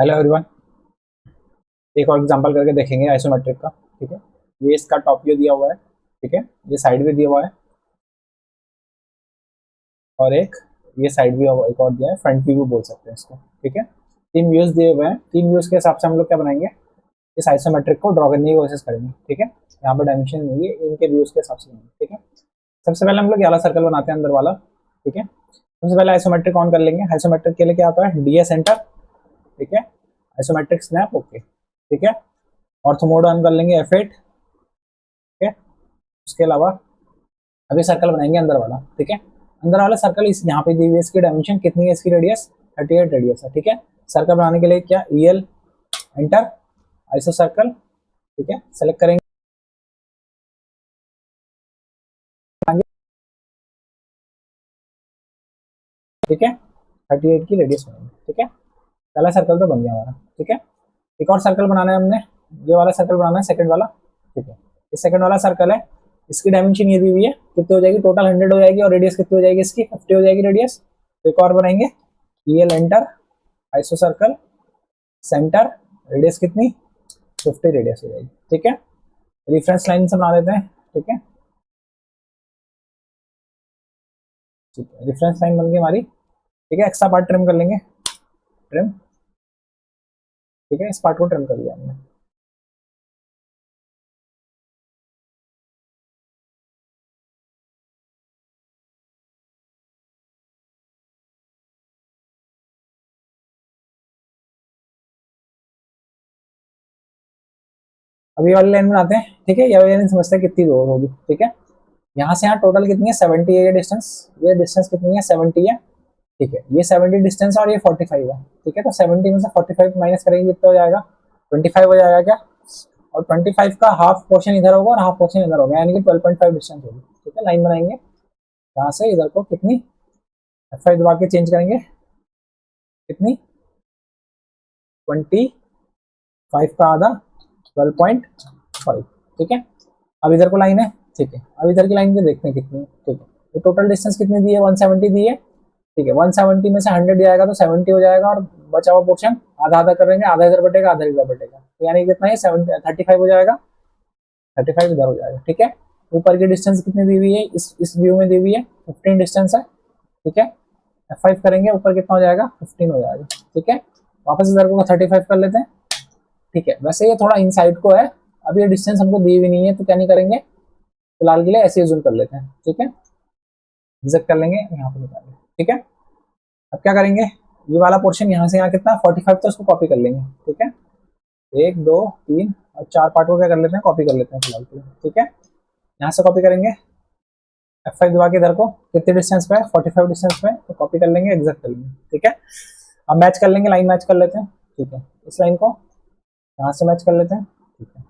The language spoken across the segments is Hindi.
Hello everyone. एक और एग्जांपल करके देखेंगे आइसोमेट्रिक का। ठीक है, ये इसका टॉप व्यू दिया हुआ है। ठीक है, ये साइड व्यू दिया हुआ है और एक ये साइड व्यू एक और दिया है, फ्रंट व्यू भी बोल सकते हैं इसको। ठीक है, तीन व्यूज दिए हुए हैं। तीन व्यूज के हिसाब से हम लोग क्या बनाएंगे, इस आइसोमेट्रिक को ड्रॉ करने की कोशिश करेंगे। ठीक है, यहाँ पर डायमेंशन नहीं है, इनके व्यूज के हिसाब से बनाएंगे। ठीक है, सबसे पहले हम लोग ये वाला सर्कल बनाते हैं, अंदर वाला। ठीक है, सबसे पहले आइसोमेट्रिक ऑन कर लेंगे। आइसोमेट्रिक के लिए क्या आता है, डी सेंटर। ठीक है, आइसोमेट्रिक स्नैप ओके। ठीक है, ऑर्थो मोड ऑन कर लेंगे, F8। ठीक है, उसके अलावा अभी सर्कल बनाएंगे अंदर वाला। ठीक है, अंदर वाला सर्कल इस यहाँ पे दी हुई है, इसकी डायमेंशन कितनी है, इसकी रेडियस 38 रेडियस है। ठीक है, सर्कल बनाने के लिए क्या, EL एंटर, आइसो सर्कल। ठीक है, सेलेक्ट करेंगे। ठीक है, 38 की रेडियस बनाएंगे। ठीक है, पहला सर्कल तो बन गया हमारा। ठीक है, एक और सर्कल बनाना है हमने, ये वाला सर्कल बनाना है, सेकंड वाला। ठीक है, ये सेकंड वाला सर्कल है, इसकी डायमेंशन ये दी हुई है, कितनी हो जाएगी, टोटल 100 हो जाएगी और रेडियस कितनी हो जाएगी इसकी, 50 हो जाएगी रेडियस। तो एक और बनाएंगे, EL enter, iso circle, centre, radius कितनी, 50 रेडियस हो जाएगी। ठीक है, रेफरेंस लाइन से बना देते हैं। ठीक है, ठीक है, रेफरेंस लाइन बन गई हमारी। ठीक है, एक्स्ट्रा पार्ट ट्रिम कर लेंगे, ट्रिम। ठीक है, इस पार्ट को ट्रिम कर लिया हमने। अभी वाली लाइन बनाते हैं। ठीक है, ये वाली लाइन समझते हैं कितनी दूर होगी। ठीक है, यहाँ से यहाँ टोटल कितनी है, 70 है ये डिस्टेंस। ये डिस्टेंस कितनी है, 70 है। ठीक है, ये 70 डिस्टेंस और ये 45 है। ठीक है, तो 70 में से 45 माइनस करेंगे, कितना हो जाएगा, 25 हो जाएगा क्या। और 25 का हाफ पोर्शन इधर होगा और हाफ पोर्शन इधर होगा, यानी कि 12.5 डिस्टेंस होगी। ठीक है, लाइन बनाएंगे यहाँ से इधर को, कितनी, F5 दबा के चेंज करेंगे, कितनी, 25 का आधा, 12.5। ठीक है, अब इधर को लाइन है। ठीक है, अब इधर की लाइन पे देखते हैं कितनी है। ठीक है, तो टोटल डिस्टेंस कितनी दी है, 170 दी है। ठीक है, 170 में से 100 जाएगा तो 70 हो जाएगा और बचा हुआ पोर्शन आधा आधा करेंगे, आधा इधर बटेगा आधा इधर बटेगा, तो यानी कितना है, 35 हो जाएगा, 35 इधर हो जाएगा। ठीक है, ऊपर की डिस्टेंस कितनी दी हुई है, इस व्यू में दी हुई है 15 डिस्टेंस है। ठीक है, F5 करेंगे, ऊपर कितना हो जाएगा, 15 हो जाएगा। ठीक है, वापस इधर को 35 कर लेते हैं। ठीक है, वैसे ये थोड़ा इनसाइड को है, अब ये डिस्टेंस हमको दी हुई नहीं है, तो क्या नहीं करेंगे, फिलहाल के लिए ऐसे जूम कर लेते हैं। ठीक है, एग्जैक्ट कर लेंगे, यहाँ पे निकालेंगे। ठीक है, अब क्या करेंगे, ये वाला पोर्शन यहाँ से यहाँ कितना 45, तो उसको कॉपी कर लेंगे। ठीक है, 1 2 3 और 4 पार्ट को क्या कर लेते हैं, कॉपी कर लेते हैं फिलहाल के लिए। ठीक है, यहाँ से कॉपी करेंगे, F5 दबा के इधर को कितने डिस्टेंस पे है, 45 डिस्टेंस पे, तो कॉपी कर लेंगे, एग्जैक्ट कर लेंगे। ठीक है, अब मैच कर लेंगे, लाइन मैच कर लेते हैं। ठीक है, इस लाइन को यहाँ से मैच कर लेते हैं। ठीक है,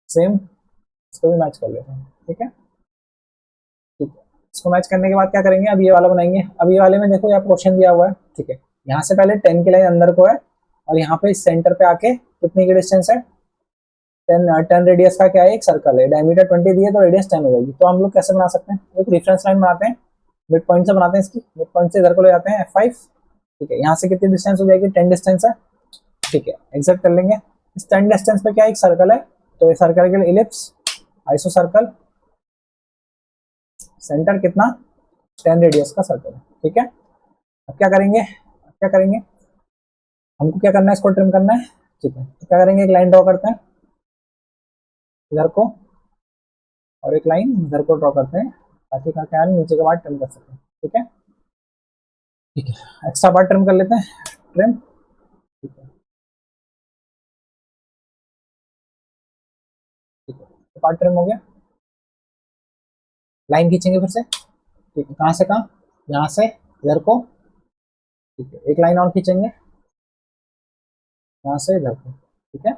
सेम इसको भी मैच कर लेते हैं। ठीक है, ठीक है, इसको मैच करने के बाद क्या करेंगे, अब ये वाला बनाएंगे। अब ये वाले में देखो यहाँ पोर्शन दिया हुआ है। ठीक है, यहाँ से पहले 10 की लाइन अंदर को है और यहाँ पे इस सेंटर पे आके कितनी की डिस्टेंस है, 10 रेडियस का क्या है, एक सर्कल है, डायमीटर 20 दी है तो रेडियस 10 हो जाएगी। तो हम लोग कैसे बना सकते हैं, एक रेफरेंस लाइन बनाते हैं, मिड पॉइंट से बनाते हैं, इसकी मिड पॉइंट से इधर को ले जाते हैं F5। ठीक है, यहाँ से कितनी डिस्टेंस हो जाएगी, 10 डिस्टेंस है। ठीक है, एग्जैक्ट कर लेंगे। इस 10 डिस्टेंस पे क्या एक सर्कल है, तो इस सर्कल के लिए इलिप्स, आइसो सर्कल, सेंटर कितना, 10 रेडियस का सर्कल है। ठीक है, अब क्या करेंगे, अब क्या करेंगे, हमको क्या करना है, इसको ट्रिम करना है। ठीक है, तो क्या करेंगे, एक लाइन ड्रॉ करते हैं इधर को और एक लाइन इधर को ड्रॉ करते हैं, ताकि क्या है, नीचे के पार्ट ट्रिम कर सकें। ठीक है, ठीक है, एक्स्ट्रा पार्ट ट्रिम कर लेते हैं, ट्रिम। ठीक है, ठीक है, तो पार्ट ट्रिम हो गया, लाइन खींचेंगे फिर से। ठीक है, कहाँ से कहाँ, यहाँ से इधर को। ठीक है, एक लाइन और खींचेंगे यहाँ से इधर को। ठीक है,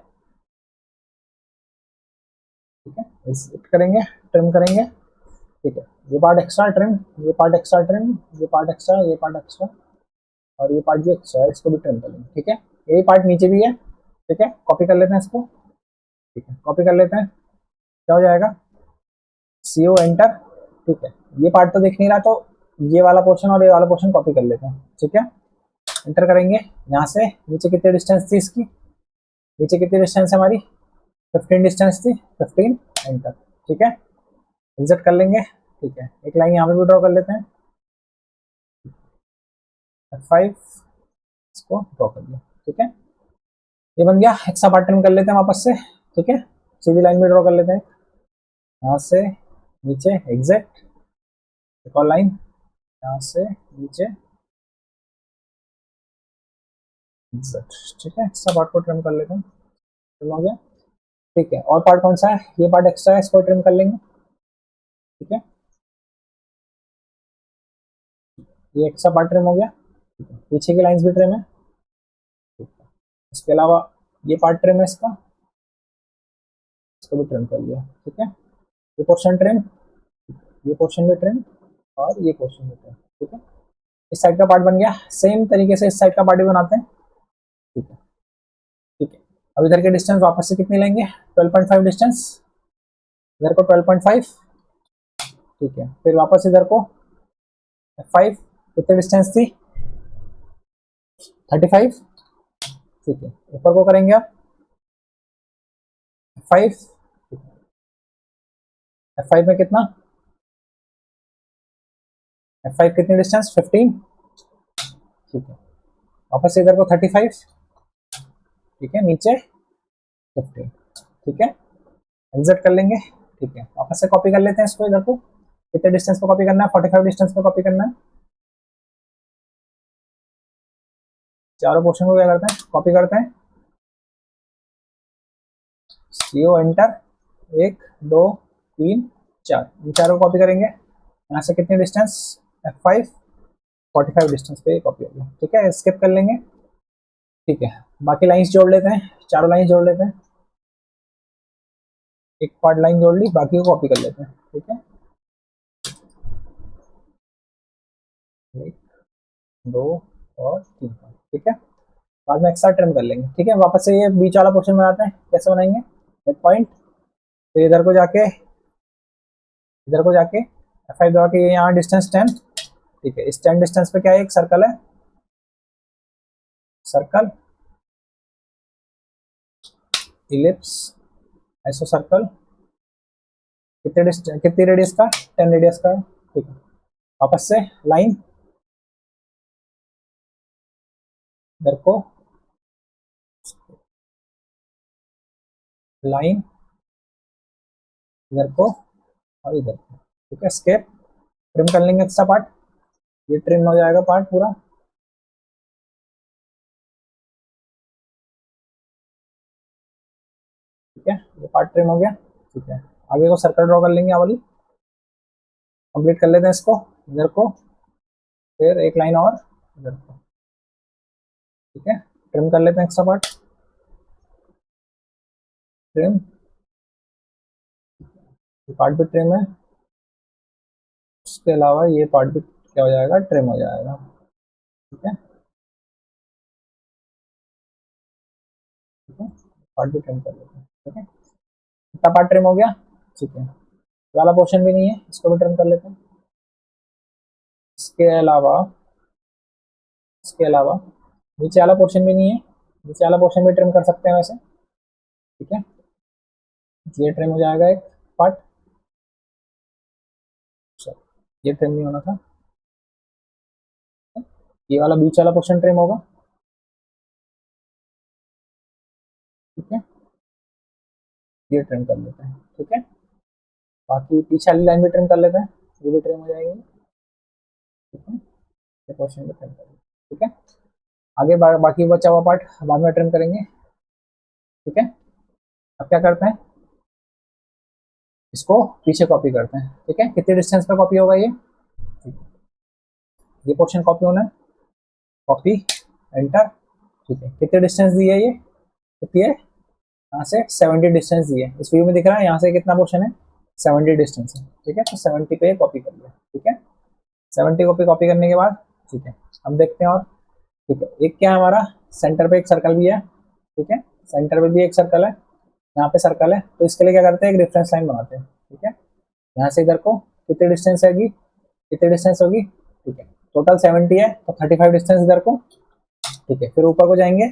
ठीक है, करेंगे, ट्रिम करेंगे। ठीक है, ये पार्ट एक्स्ट्रा ट्रिम, ये पार्ट एक्स्ट्रा ट्रिम, ये पार्ट एक्स्ट्रा, ये पार्ट एक्स्ट्रा और ये पार्ट भी एक्स्ट्रा है, इसको भी ट्रिम कर लेंगे। ठीक है, यही पार्ट नीचे भी है। ठीक है, कॉपी कर लेते हैं इसको। ठीक है, कॉपी कर लेते हैं, क्या हो जाएगा, CO एंटर। ठीक है, ये पार्ट तो दिख नहीं रहा, तो ये वाला पोर्शन और ये वाला पोर्शन कॉपी कर लेते हैं। ठीक है, एंटर करेंगे। यहाँ से नीचे कितनी डिस्टेंस थी इसकी, नीचे कितनी डिस्टेंस है हमारी 15 डिस्टेंस थी, 15 एंटर। ठीक है, एग्जिट कर लेंगे। ठीक है, एक लाइन यहाँ पे भी ड्रॉ कर लेते हैं, F5 इसको ड्रॉ कर लिया। ठीक है, ये बन गया। एक सब पार्ट कर लेते हैं वापस से। ठीक है, सीधी लाइन में ड्रॉ कर लेते हैं, यहाँ से नीचे एग्जिट, एक और लाइन यहाँ से नीचे एग्जिट। ठीक है, एक्स्ट्रा पार्ट को ट्रिम कर लेते हैं, ट्रिम हो गया। ठीक है, और पार्ट कौन सा है, ये पार्ट एक्स्ट्रा है, इसको ट्रिम कर लेंगे। ठीक है, ये एक्स्ट्रा पार्ट ट्रिम हो गया। पीछे की लाइंस भी ट्रिम है। इसके अलावा ये पार्ट ट्रिम है इसका, इसको भी ट्रिम कर लिया। ठीक है, ये पोर्शन ट्रिम, ये पोर्शन भी ट्रिम और ये पोर्शन भी ट्रिम। ठीक है, इस साइड का पार्ट बन गया। सेम तरीके से इस साइड का पार्ट भी बनाते हैं। ठीक है, ठीक है, अब इधर के डिस्टेंस वापस से कितने लेंगे, 12.5 डिस्टेंस, इधर को 12.5। ठीक है, फिर वापस इधर को 5, कितने डिस्टेंस थी 35। ठीक है, ऊपर को करेंगे आप 5, F5 में कितना, F5 कितनी डिस्टेंस 15। ठीक है, वापस इधर को 35। ठीक है, नीचे 15। ठीक है, एग्जिट कर लेंगे। ठीक है, वापस से कॉपी कर लेते हैं इसको, इधर को कितने डिस्टेंस पे कॉपी करना है, 45 डिस्टेंस पे कॉपी करना है। चारों पोर्शन को क्या करते हैं, कॉपी करते हैं, CO एंटर, 1 2 3 4, इन चारों को कॉपी करेंगे। यहाँ से कितनी डिस्टेंस F5, 45 डिस्टेंस पे कॉपी हो गया। ठीक है, स्किप कर लेंगे। ठीक है, बाकी लाइंस जोड़ लेते हैं, चारों लाइन जोड़ लेते हैं। एक पार्ट लाइन जोड़ ली, बाकी को कॉपी कर लेते हैं। ठीक है, 1 2 और 3। ठीक है, बाद में एक्स्ट्रा ट्रिम कर लेंगे। ठीक है, वापस से ये बीच वाला पोर्शन बनाते हैं, कैसे बनाएंगे, मिड पॉइंट। तो इधर को जाके F5 दबा के यहाँ डिस्टेंस 10। ठीक है, इस 10 डिस्टेंस पे क्या है, एक सर्कल है, सर्कल इलिप्स आइसो सर्कल, कितनी रेडियस का, 10 रेडियस का है। ठीक है, वापस से लाइन इधर को, लाइन इधर को और इधर को। ठीक है, स्केप ट्रिम कर लेंगे एक्स्ट्रा पार्ट, ये ट्रिम हो जाएगा पार्ट पूरा। ठीक है, ये पार्ट ट्रिम हो गया। ठीक है, आगे को सर्कल ड्रॉ कर लेंगे, वाली कंप्लीट कर लेते हैं इसको, इधर को, फिर एक लाइन और इधर को। ठीक है, ट्रिम कर लेते हैं एक्स्ट्रा पार्ट, ट्रिम, ये पार्ट भी ट्रिम है, उसके अलावा ये पार्ट भी क्या हो जाएगा, ट्रिम हो जाएगा। ठीक है, ठीक है, पार्ट भी ट्रिम कर लेते हैं। ठीक है, इतना पार्ट ट्रिम हो गया। ठीक है, वाला पोर्शन भी नहीं है, इसको भी ट्रिम कर लेते हैं। इसके अलावा नीचे वाला पोर्शन भी नहीं है, नीचे वाला पोर्शन भी ट्रिम कर सकते हैं वैसे। ठीक है, ये ट्रिम हो जाएगा एक पार्ट, ये ट्रिम नहीं होना था, ये वाला बीच वाला पोर्शन ट्रिम होगा। ठीक है, ये ट्रिम कर लेते हैं। ठीक है, बाकी पीछे वाली लाइन भी ट्रिम कर लेते हैं, ये भी ट्रिम हो जाएगी। ठीक है, ये पोर्शन भी ट्रिम कर लेते हैं। ठीक है, आगे बाकी बचा हुआ पार्ट बाद में ट्रिम करेंगे। ठीक है, अब क्या करते हैं, इसको पीछे कॉपी करते हैं। ठीक है, कितने डिस्टेंस पे कॉपी होगा ये पोर्शन कॉपी होना है, कॉपी एंटर। ठीक है, कितने डिस्टेंस दी है, ये कितनी है, यहाँ से 70 डिस्टेंस दी है, इस व्यू में दिख रहा है, यहाँ से कितना पोर्शन है 70 डिस्टेंस है। ठीक है, तो 70 पे कॉपी कर लिया। ठीक है, 70 कॉपी करने के बाद ठीक है, अब देखते हैं और। ठीक है, एक क्या है हमारा, सेंटर पे एक सर्कल भी है। ठीक है, सेंटर पे भी एक सर्कल है, यहाँ पे सर्कल है, तो इसके लिए क्या करते हैं, एक रेफरेंस लाइन बनाते हैं। ठीक है, यहाँ से इधर को कितनी डिस्टेंस होगी, कितनी डिस्टेंस होगी, ठीक है, टोटल 70 है, तो 35 डिस्टेंस इधर को ठीक है, फिर ऊपर को जाएंगे,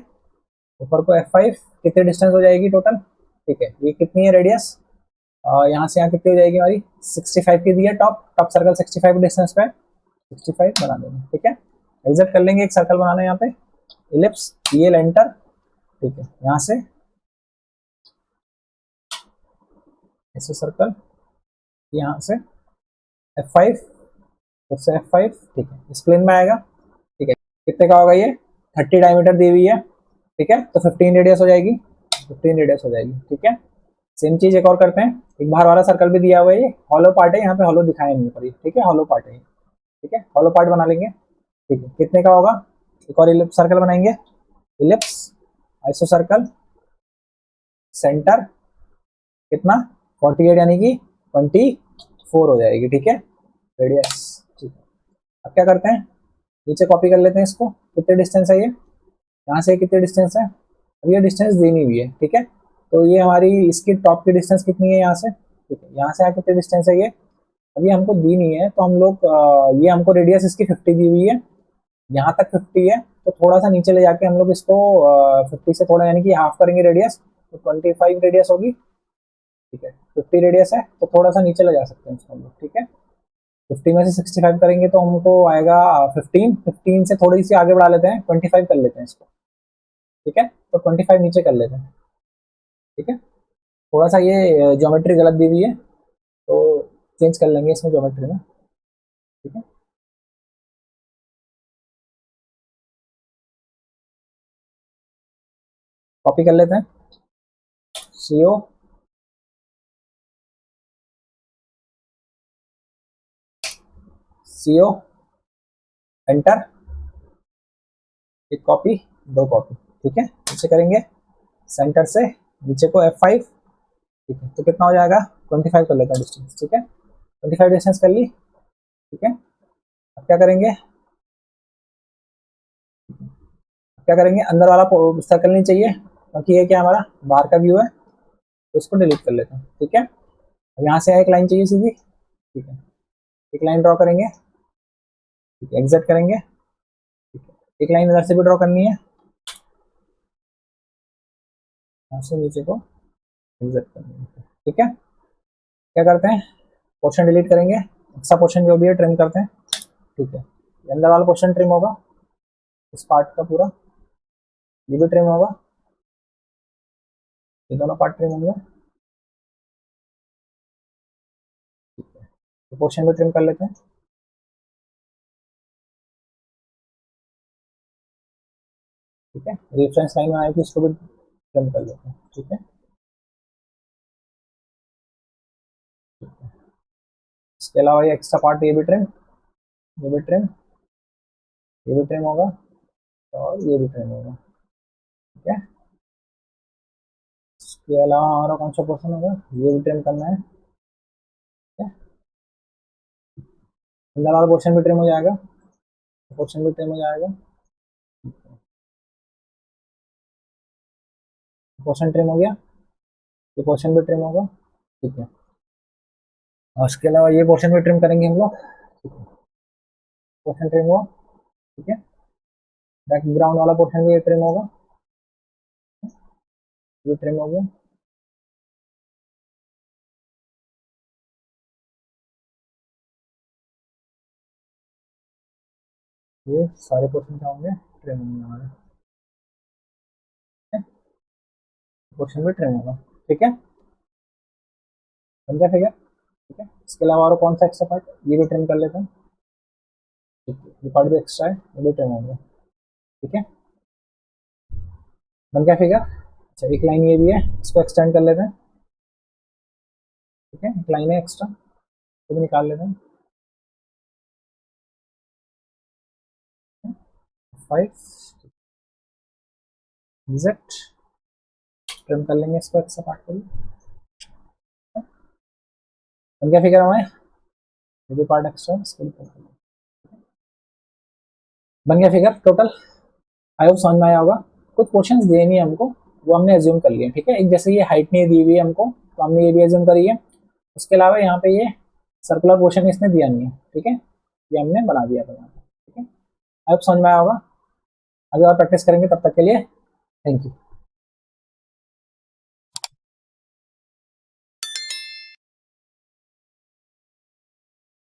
ऊपर को F5 कितनी डिस्टेंस हो जाएगी टोटल, ठीक है, ये कितनी है रेडियस, यहाँ से यहाँ कितनी हो जाएगी हमारी 65 की दी है, टॉप टॉप सर्कल 65 डिस्टेंस पे 65 बना देंगे, ठीक है। एग्जिट कर लेंगे, एक सर्कल बनाना है यहाँ पे, इलिप्स ये एंटर, ठीक है, यहाँ से ऐसे सर्कल, यहाँ से F5 फिर से F5, ठीक है, इस प्लेन में आएगा, ठीक है, कितने का होगा ये 30 डायमीटर दी हुई है, ठीक है, तो 15 रेडियस हो जाएगी, 15 रेडियस हो जाएगी, ठीक है। सेम चीज एक और करते हैं, एक बाहर वाला सर्कल भी दिया हुआ है, ये हॉलो पार्ट है, यहाँ पे हॉलो दिखाया नहीं पर, ठीक है, हॉलो पार्ट है, ठीक है, हॉलो पार्ट बना लेंगे, ठीक है, कितने का होगा, एक और इलिप्स सर्कल बनाएंगे, इलिप्स आइसो सर्कल सेंटर कितना 48 यानी कि 24 हो जाएगी, ठीक है, रेडियस, ठीक है। अब क्या करते हैं, नीचे कॉपी कर लेते हैं इसको, कितने डिस्टेंस है ये, यहाँ से कितने डिस्टेंस है, अब ये डिस्टेंस देनी हुई है, ठीक है, तो ये हमारी इसकी टॉप की डिस्टेंस कितनी है यहाँ से, ठीक है, यहाँ से यहाँ कितनी डिस्टेंस है ये, अभी हमको दी नहीं है, तो हम लोग ये हमको रेडियस इसकी 50 दी हुई है, यहाँ तक 50 है, तो थोड़ा सा नीचे ले जाके हम लोग इसको 50 से थोड़ा यानी कि हाफ करेंगे रेडियस, तो 25 रेडियस होगी, ठीक है, 50 रेडियस है, तो थोड़ा सा नीचे ले जा सकते हैं इसको हम लोग, ठीक है, 50 में से 65 करेंगे तो हमको आएगा 15 से थोड़ी सी आगे बढ़ा लेते हैं, 25 कर लेते हैं इसको, ठीक है, तो 25 नीचे कर लेते हैं, ठीक है, थोड़ा सा ये ज्योमेट्री गलत दी हुई है, तो चेंज कर लेंगे इसमें ज्योमेट्री में, ठीक है, कॉपी कर लेते हैं, CO CO एंटर, एक कॉपी दो कॉपी, ठीक है, नीचे करेंगे सेंटर से नीचे को F5, ठीक है, तो कितना हो जाएगा 25 कर लेते हैं डिस्टेंस, ठीक है, 25 डिस्टेंस कर ली, ठीक है। अब क्या करेंगे, क्या करेंगे, अंदर वाला सर्कल नहीं चाहिए, क्योंकि ये क्या हमारा बाहर का व्यू है, तो इसको डिलीट कर लेते हैं, ठीक है। अब यहाँ से एक लाइन चाहिए सीधी, ठीक है, एक लाइन ड्रॉ करेंगे, ठीक है, एग्जिट करेंगे, ठीक है, एक लाइन इधर से भी ड्रॉ करनी है, यहाँ से नीचे को एग्जिट करनी है, ठीक है। क्या करते हैं, पोर्शन डिलीट करेंगे, एक्स्ट्रा पोर्शन जो भी है ट्रिम करते हैं, ठीक है, अंदर वाला पोर्शन ट्रिम होगा, इस पार्ट का पूरा ये भी ट्रिम होगा, ये दोनों पार्ट ट्रिम होंगे, तो पोर्शन भी ट्रिम कर लेते हैं, ठीक है, रेफरेंस लाइन बनाई थी इसको भी ट्रिम कर लेते हैं, ठीक है, इसके अलावा ये एक्स्ट्रा पार्ट ये भी ट्रिम, ये भी ट्रिम, ये भी ट्रिम होगा और ये भी ट्रिम होगा, ठीक है। इसके अलावा हमारा कौन सा पोर्शन होगा, ये भी ट्रिम करना है, ठीक है, अंदर वाला पोर्शन भी ट्रिम हो जाएगा, पोर्शन भी ट्रिम हो जाएगा, पोर्शन ट्रिम हो गया, ये पोर्शन भी ट्रिम होगा, ठीक है, और उसके अलावा ये पोर्शन भी ट्रिम करेंगे हम लोग, ठीक है, पोर्शन ट्रिम हुआ, ठीक है, बैकग्राउंड वाला पोर्शन भी ये ट्रिम होगा, ये ट्रिम हो गया, ये सारे पोर्शन क्या होंगे ट्रिम होंगे हमारे, पोर्शन भी ट्रिम होगा, ठीक है, समझा फिगर, ठीक है। इसके अलावा और कौन सा एक्स्ट्रा पार्ट, ये भी ट्रिम कर लेते हैं, ठीक है, ये पार्ट भी एक्स्ट्रा है, ये भी ट्रिम होंगे, ठीक है, बन गया फिगर। अच्छा एक लाइन ये भी है, इसको एक्सटेंड कर लेते हैं, ठीक है, एक लाइन है एक्स्ट्रा, तो भी निकाल लेते हैं, 5 एग्जिट, ट्रिम कर लेंगे इसको एक्स्ट्रा पार्ट को भी, बन गया फिगर हमारे, ये भी पार्ट एक्स्ट्रा है, इसको भी ट्रिम कर लेंगे, बन गया फिगर टोटल। आई होप समझ में आया होगा, कुछ क्वेश्चंस दिए नहीं हमको, वो हमने एज्यूम कर लिए, ठीक है, एक जैसे ये हाइट नहीं दी हुई है हमको, तो हमने ये भी एज्यूम करी है, उसके अलावा यहाँ पे ये सर्कुलर पोर्शन इसने दिया नहीं है, ठीक है, ये हमने बना दिया था यहाँ पे, ठीक है, आई होप समझ में आया होगा। आगे और प्रैक्टिस करेंगे, तब तक के लिए थैंक यू।